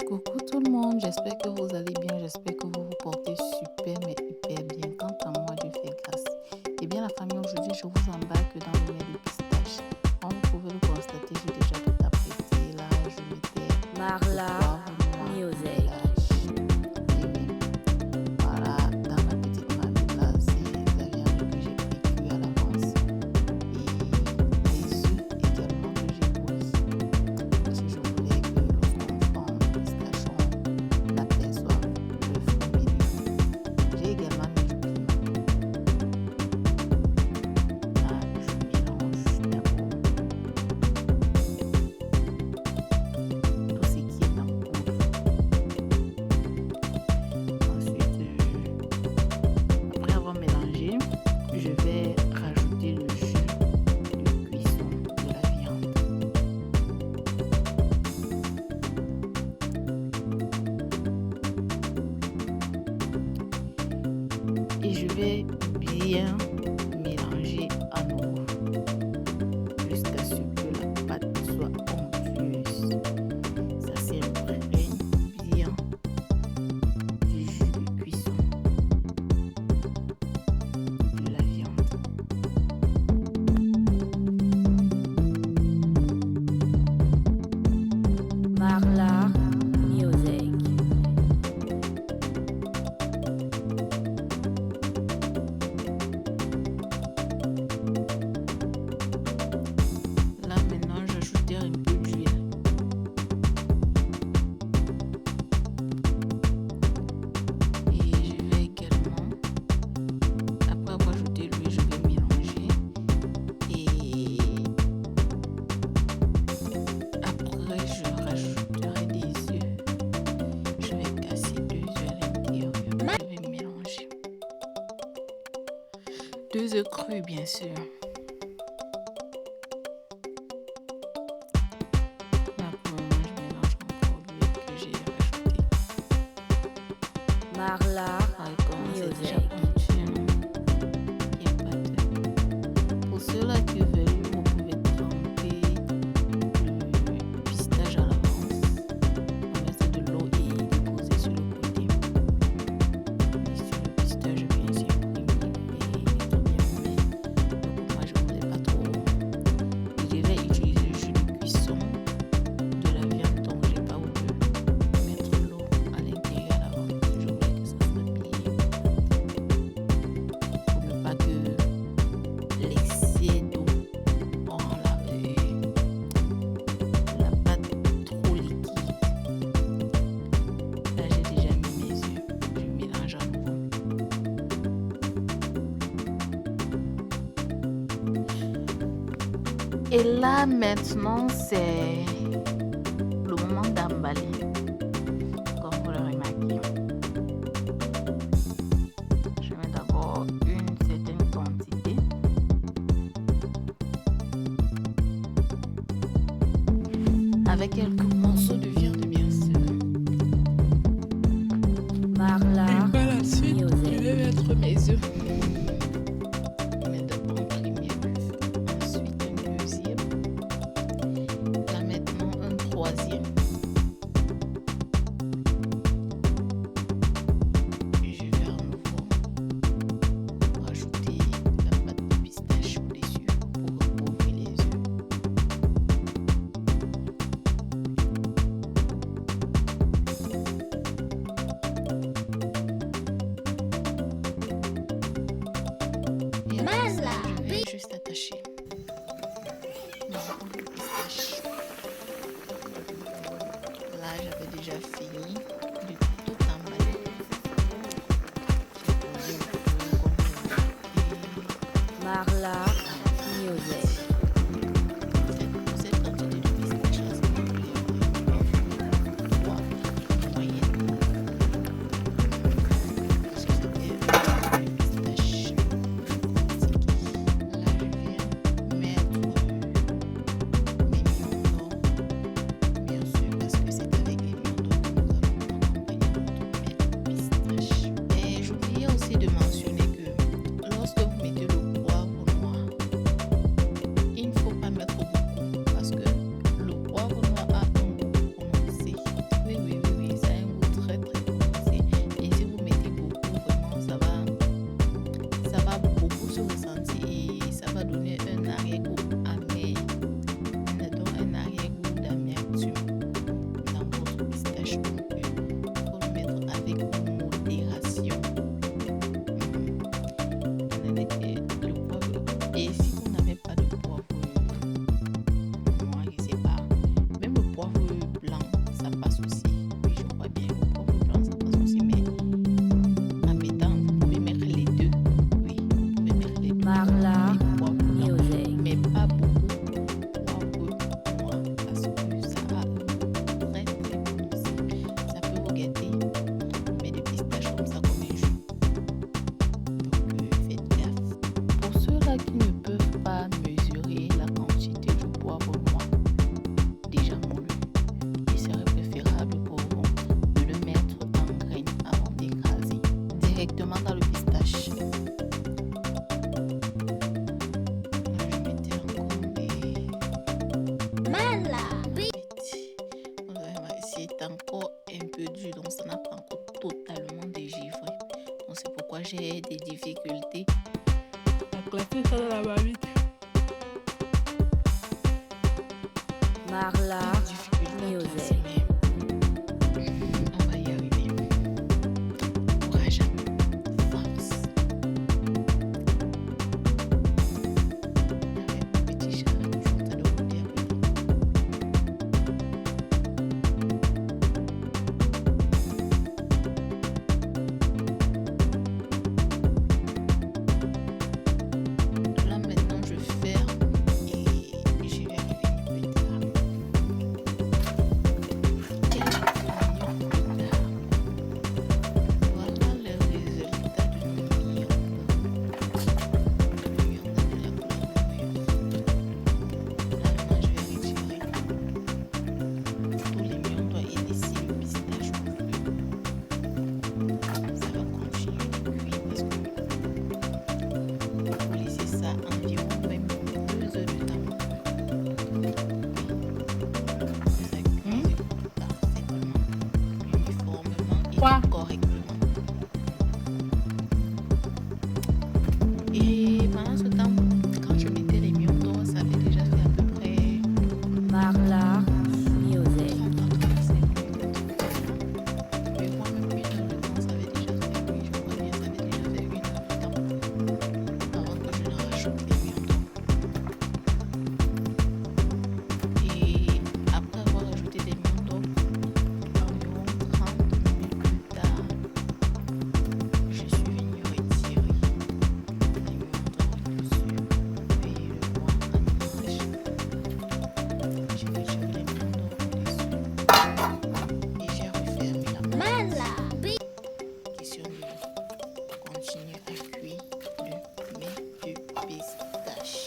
Coucou tout le monde, j'espère que vous allez bien, j'espère que vous vous portez super mais hyper bien. Quant à moi, Dieu fait grâce. Et bien la famille, aujourd'hui je vous embarque dans le miel de pistache. Comme vous pouvez le constater, j'ai déjà tout apprêté. Là, je mettais Marla Music. Et oui, voilà, dans ma petite marmite là, c'est la viande que j'ai prévue à l'avance. Et les œufs également que j'ai bouillis. Parce que je voulais que lorsqu'on prend le pistachon, on aperçoive le fruit milieu. J'ai également mis du piment. Là, je mélange d'abord tout ce qui est en poudre. Ensuite, après avoir mélangé, je vais rajouter le jus de cuisson de la viande. Et je vais bien mélanger à nouveau jusqu'à ce que la pâte soit onctueuse. Ça s'imprègne bien du jus de cuisson de la viande. Marla Music. Là maintenant, j'ajouterai un peu d'huile. Et je vais également, après avoir ajouté l'huile, je vais mélanger. Et après, je rajouterai des œufs. Je vais casser 2 œufs à l'intérieur. Je vais mélanger. 2 œufs crus, bien sûr. Là, pour le moment, je mélange encore l'huile que j'ai rajoutée. Marla C'est déjà Music. pointu, il n'y a pas de... Pour ceux-là qui veulent, vous pouvez tremper le pistache à l'avance. On laisse de l'eau et déposer sur le côté. Et sur le pistache, bien sûr, et tout bien fait. Donc moi, je ne voulais pas trop. Et je vais utiliser le jus de cuisson de la viande, donc j'ai pas voulu mettre l'eau à l'intérieur à l'avance. Parce que je voulais que ça soit bien. Pour ne pas que l'excès d'eau rend la pâte trop liquide. Là, j'ai déjà mis mes œufs. Je mélange à nouveau. Et là, maintenant, c'est le moment d'emballer, comme vous le remarquez. Je mets d'abord une certaine quantité. Avec quelques morceaux de viande, bien sûr. Marla Par la suite, je Music. vais mettre mes œufs. Je mets d'abord un premier œuf, ensuite un deuxième. Là maintenant un troisième. Et je vais à nouveau rajouter la pâte de pistache au-dessus pour recouvrir les œufs. Et après ça, je vais juste attacher ma pâte de pistache. Là, j'avais déjà fini de tout emballer. J'ai posé le feu comme vous voyez. Marla Music. Cette quantité de pistache là, c'est pour les 3 moyennes. Parce que c'était du pistache. Là, je viens mettre mes mignons d'or. Bien sûr, parce que c'est avec les mignons d'or que nous allons accompagner notre miel de pistache. Et j'oubliais aussi de mentionner que lorsque vous mettez le poivre noir pistache. Donc, il faut le mettre avec modération. Le poivre. Et si vous n'avez pas de poivre noir, je sais pas, même le poivre blanc, ça passe aussi. Oui, je crois bien, le poivre blanc, ça passe aussi. Mais en mettant, vous pouvez mettre les deux. Oui, vous pouvez mettre les deux. Marla Les poivres blancs, Music. mais pas beaucoup poivre noir parce que ça a un très très bon aussi. Ça peut vous gâter. Mais des pistaches comme ça comme un jus. Donc faites gaffe. Pour ceux-là qui ne peuvent pas mesurer la quantité du poivre noir déjà moulu, il serait préférable pour vous de le mettre en graines avant d'écraser directement dans le pistache. Là, je mettais encore c'est encore un peu dur, donc ça n'a pas encore totalement dégivré. Donc c'est pourquoi j'ai des difficultés à classer ça dans la marmite. Marla Difficulté à Music. classer, mais on va y arriver. Courage, force. Avec mon petit chat, toujours en train de rouler à côté. Là maintenant je ferme et je vais arriver plus tard. Quel mignon plus tard. Voilà le résultat de nos mignons. Le mignon de la couleur de mouilleuse. Là maintenant je vais retirer tous les mignons et laisser le pistache au feu. Ça va continuer de cuire parce que il faut laisser ça environ même 2 heures de temps. Ça cuise parfaitement, uniformément et correctement. Et pendant ce temps, quand je mettais les mignons, ça avait déjà fait à peu près Marla Music. 30 à 35 minutes. Mais moi-même, 1 heure de temps, ça avait déjà fait, oui, je crois bien, ça avait déjà fait 1 heure de temps avant que je ne rajoute les mignons. Et après avoir ajouté des mignons, environ 30 minutes plus tard, je suis venue retirer les mignons dessus et le voir en image. J'ai retiré les mignons dessus et j'ai refermé la porte. Question de continuer à cuire le mets de pistache.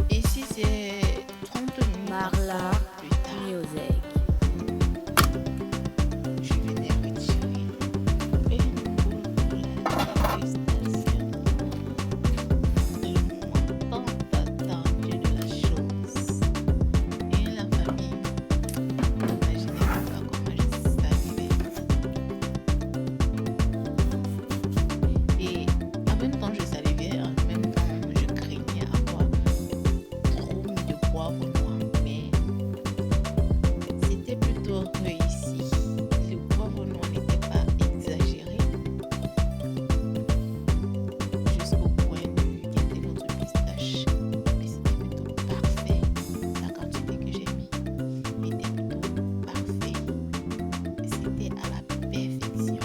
Et si c'est 30 minutes Marla encore plus tard, Music. je venais retirer une boule de la dégustation. Le moment tant attendu de la chose. Et la famille, n'imaginez pas comment je salivais. Et en même temps je salivais, en même temps je craignais avoir trop mis de poivre noir, mais c'était plutôt réussi. Le poivre noir n'était pas exagéré jusqu'au point de gâter notre pistache, mais c'était plutôt parfait. La quantité que j'ai mis était plutôt parfait. C'était à la perfection.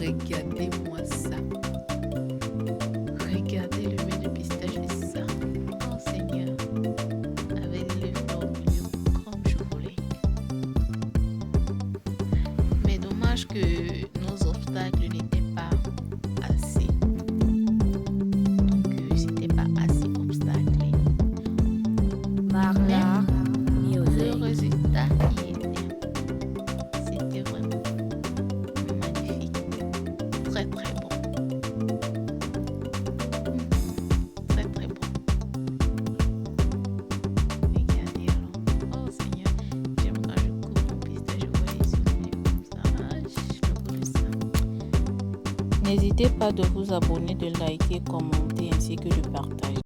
Regardez-moi ça. Regardez le mets de pistache de ça. Oh Seigneur, avec les fleurs bleues comme je voulais. Mais dommage que nos obstacles n'étaient pas assez. Donc c'était pas assez obstaclé. Marla Le Music. résultat y était. C'était vraiment magnifique. Très très bon. Très très bon. Regardez alors. Oh Seigneur, j'aime quand je coupe mon pistache, je vois les yeux comme ça. Ah, le goût de ça. N'hésitez pas de vous abonner, de liker, commenter ainsi que de partager.